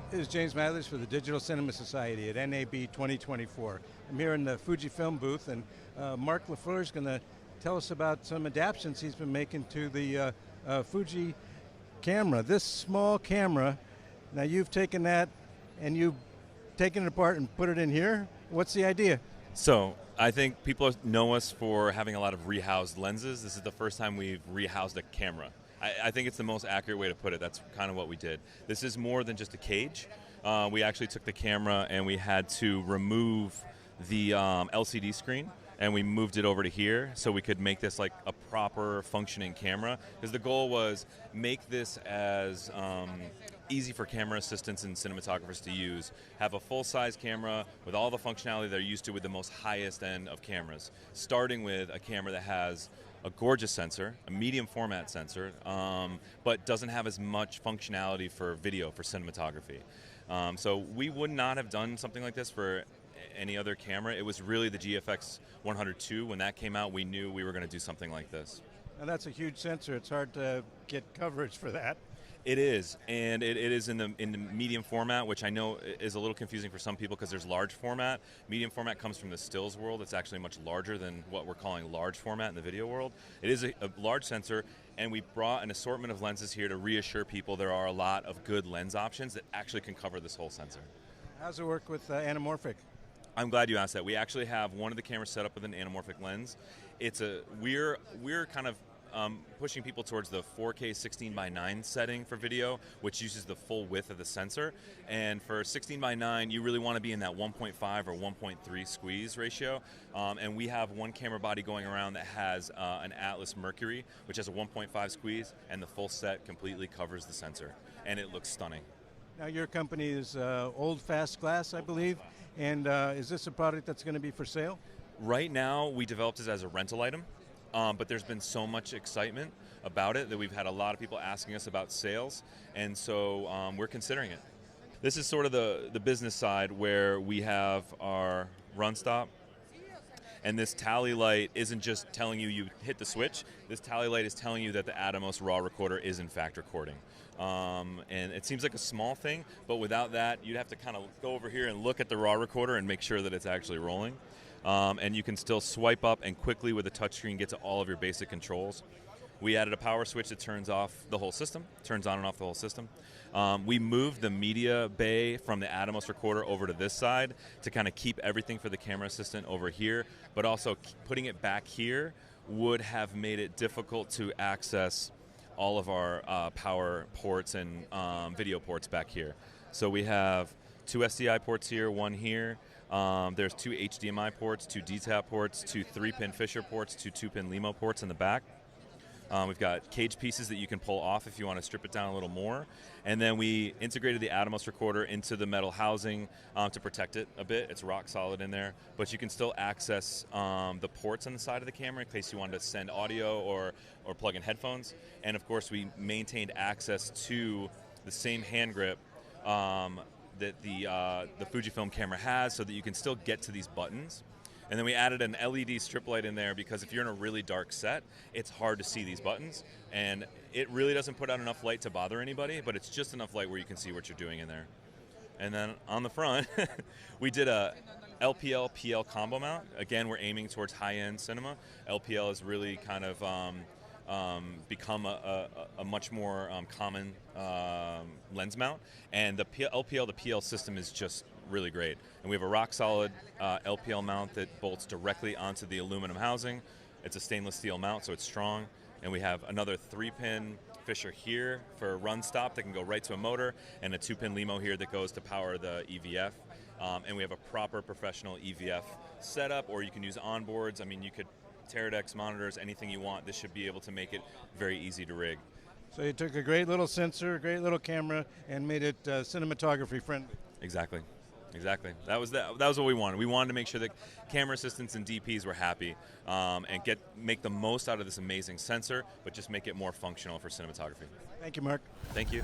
This is James Mathers for the Digital Cinema Society at NAB 2024. I'm here in the Fujifilm booth, and Mark LaFleur is going to tell us about some adaptations he's been making to the Fuji camera. This small camera, now you've taken that and you've taken it apart and put it in here. What's the idea? So I think people know us for having a lot of rehoused lenses. This is the first time we've rehoused a camera. I think it's the most accurate way to put it. That's kind of what we did. This is more than just a cage. We actually took the camera and we had to remove the LCD screen, and we moved it over to here so we could make this like a proper functioning camera. Because the goal was make this as easy for camera assistants and cinematographers to use. Have a full-size camera with all the functionality they're used to with the most highest end of cameras. Starting with a camera that has a gorgeous sensor, a medium format sensor, but doesn't have as much functionality for video, for cinematography. So we would not have done something like this for any other camera. It was really the GFX100 II. When that came out, we knew we were going to do something like this. Now that's a huge sensor. It's hard to get coverage for that. It is, and it is in the medium format, which I know is a little confusing for some people because there's large format. Medium format comes from the stills world. It's actually much larger than what we're calling large format in the video world. It is a large sensor, and we brought an assortment of lenses here to reassure people there are a lot of good lens options that actually can cover this whole sensor. How's it work with anamorphic? I'm glad you asked that. We actually have one of the cameras set up with an anamorphic lens. We're kind of pushing people towards the 4K 16:9 setting for video, which uses the full width of the sensor. And for 16:9, you really want to be in that 1.5 or 1.3 squeeze ratio. And we have one camera body going around that has an Atlas Mercury, which has a 1.5 squeeze, and the full set completely covers the sensor. And it looks stunning. Now your company is Old Fast Glass, I believe, and is this a product that's going to be for sale? Right now, we developed it as a rental item. But there's been so much excitement about it that we've had a lot of people asking us about sales, and so we're considering it. This is sort of the business side where we have our run stop, and this tally light isn't just telling you hit the switch. This tally light is telling you that the Atomos RAW recorder is in fact recording. And it seems like a small thing, but without that, you'd have to kind of go over here and look at the RAW recorder and make sure that it's actually rolling. And you can still swipe up and quickly with a touchscreen get to all of your basic controls. We added a power switch that turns off the whole system, turns on and off the whole system. We moved the media bay from the Atomos recorder over to this side to kind of keep everything for the camera assistant over here, but also putting it back here would have made it difficult to access all of our power ports and video ports back here. So we have 2 SDI ports here, one here. There's 2 HDMI ports, 2 DTAP ports, 2 3-pin Fisher ports, 2 2-pin Limo ports in the back. We've got cage pieces that you can pull off if you want to strip it down a little more. And then we integrated the Atomos recorder into the metal housing to protect it a bit. It's rock solid in there, but you can still access the ports on the side of the camera in case you wanted to send audio or plug in headphones. And of course, we maintained access to the same hand grip that the Fujifilm camera has, so that you can still get to these buttons. And then we added an LED strip light in there because if you're in a really dark set, it's hard to see these buttons. And it really doesn't put out enough light to bother anybody, but it's just enough light where you can see what you're doing in there. And then on the front, we did a LPL-PL combo mount. Again, we're aiming towards high-end cinema. LPL is really kind of become a much more common lens mount, and the LPL to PL system is just really great. And we have a rock solid LPL mount that bolts directly onto the aluminum housing. It's a stainless steel mount, so it's strong. And we have another 3-pin Fisher here for a run stop that can go right to a motor, and a 2-pin Limo here that goes to power the EVF. And we have a proper professional EVF setup, or you can use onboards. I mean, you could Teradek monitors, anything you want. This should be able to make it very easy to rig. So you took a great little sensor, a great little camera, and made it cinematography friendly. Exactly. That was what we wanted. We wanted to make sure that camera assistants and DPs were happy and make the most out of this amazing sensor, but just make it more functional for cinematography. Thank you, Mark. Thank you.